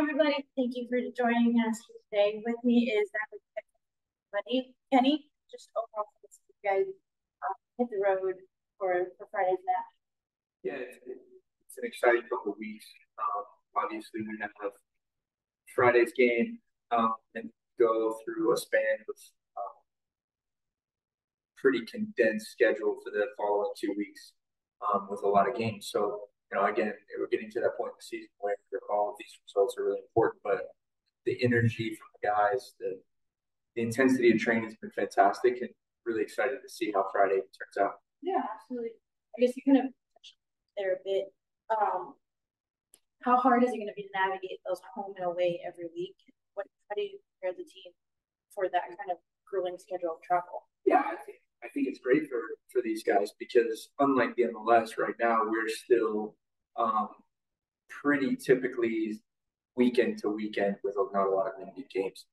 everybody. Thank you for joining us today. With me is Bundy. Kenny, just overall, you guys hit the road for Friday's match. Yeah, it's an exciting couple of weeks. Obviously, we have Friday's game and go through a span of pretty condensed schedule for the following 2 weeks with a lot of games. So, again, we're getting to that point in the season where all of these results are really important, but the energy from the guys, the intensity of training has been fantastic, and really excited to see how Friday turns out. Yeah, absolutely. I guess you kind of touched there a bit. How hard is it going to be to navigate those home and away every week? How do you prepare the team for that kind of grueling schedule of travel? Yeah, I think it's great for these guys because unlike the MLS right now, we're still pretty typically weekend to weekend with not a lot of limited games.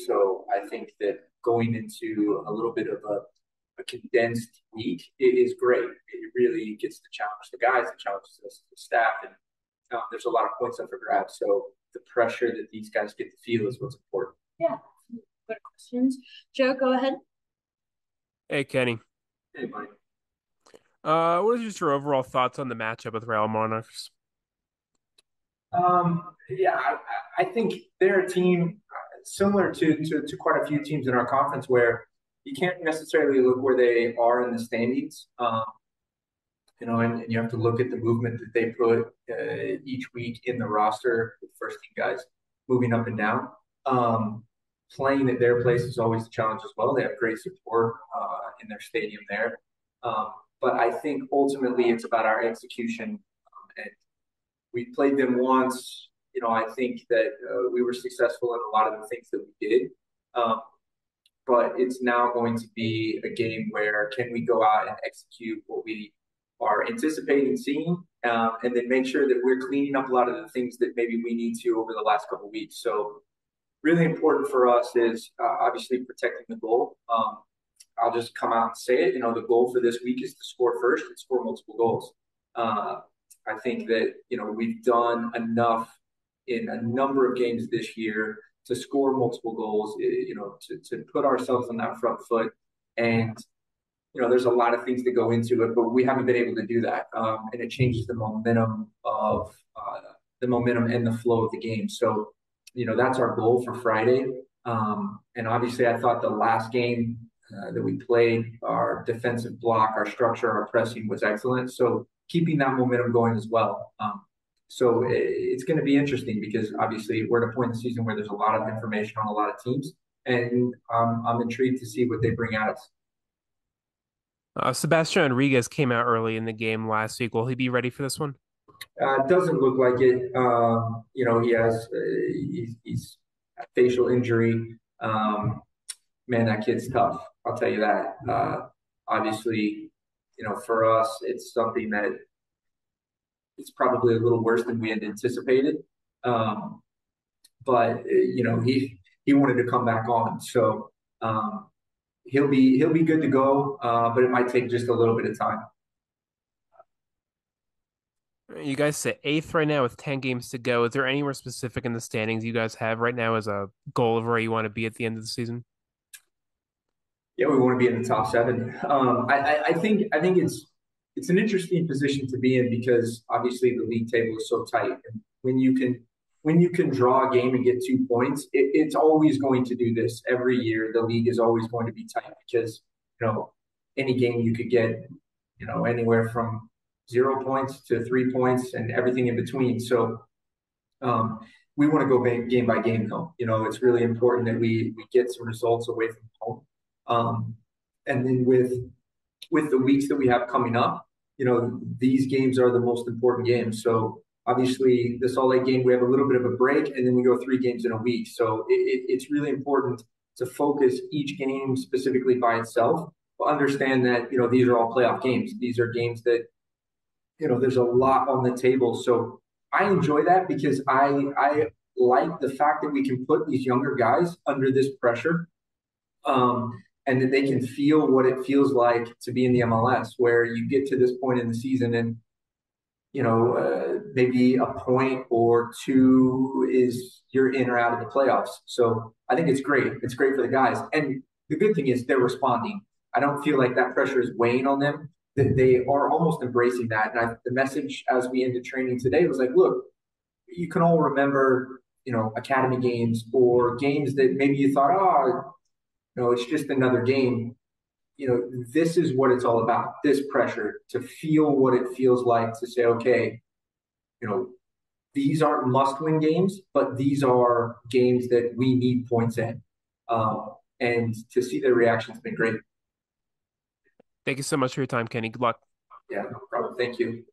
So I think that going into a little bit of a condensed week is great. It really gets to challenge the guys, it challenges us, the staff, and there's a lot of points up for grabs. So the pressure that these guys get to feel is what's important. Yeah. Good questions. Joe, go ahead. Hey, Kenny. Hey, buddy. What is just your overall thoughts on the matchup with Real Monarchs? Yeah, I think they're a team similar to quite a few teams in our conference where you can't necessarily look where they are in the standings. And you have to look at the movement that they put each week in the roster, the first team guys moving up and down. Playing at their place is always a challenge as well. They have great support in their stadium there. But I think ultimately it's about our execution. And we played them once. I think that we were successful in a lot of the things that we did. But it's now going to be a game where can we go out and execute what we are anticipating seeing, and then make sure that we're cleaning up a lot of the things that maybe we need to over the last couple of weeks. So really important for us is obviously protecting the goal. I'll just come out and say it. The goal for this week is to score first and score multiple goals. I think that, we've done enough in a number of games this year to score multiple goals, to put ourselves on that front foot. And, there's a lot of things that go into it, but we haven't been able to do that. And it changes the momentum and the flow of the game. So, that's our goal for Friday. And obviously I thought the last game that we played, our defensive block, our structure, our pressing was excellent. So keeping that momentum going as well. So it's going to be interesting because obviously we're at a point in the season where there's a lot of information on a lot of teams, and I'm intrigued to see what they bring at us. Sebastian Rodriguez came out early in the game last week. Will he be ready for this one? Doesn't look like it. He has he's a facial injury. Man, that kid's tough. I'll tell you that. Obviously, for us, it's something that it's probably a little worse than we had anticipated. But he wanted to come back on, so he'll be good to go. But it might take just a little bit of time. You guys sit 8th right now with 10 games to go. Is there anywhere specific in the standings you guys have right now as a goal of where you want to be at the end of the season? Yeah, we want to be in the top 7. I think it's an interesting position to be in because obviously the league table is so tight. And when you can draw a game and get 2 points, it's always going to do this every year. The league is always going to be tight because any game you could get anywhere from 0 points to 3 points and everything in between. So we want to go game by game though. It's really important that we get some results away from home. And then with the weeks that we have coming up, these games are the most important games. So obviously the Salt Lake game, we have a little bit of a break and then we go 3 games in a week. So it's really important to focus each game specifically by itself, but understand that, these are all playoff games. These are games that, there's a lot on the table. So I enjoy that because I like the fact that we can put these younger guys under this pressure. And that they can feel what it feels like to be in the MLS, where you get to this point in the season and maybe a point or two is you're in or out of the playoffs. So I think it's great. It's great for the guys. And the good thing is they're responding. I don't feel like that pressure is weighing on them. That they are almost embracing that. And the message as we ended training today was like, look, you can all remember, academy games or games that maybe you thought, oh, it's just another game. This is what it's all about. This pressure to feel what it feels like to say, okay, you know, these aren't must-win games, but these are games that we need points in. And to see their reaction has been great. Thank you so much for your time, Kenny. Good luck. Yeah, no problem. Thank you.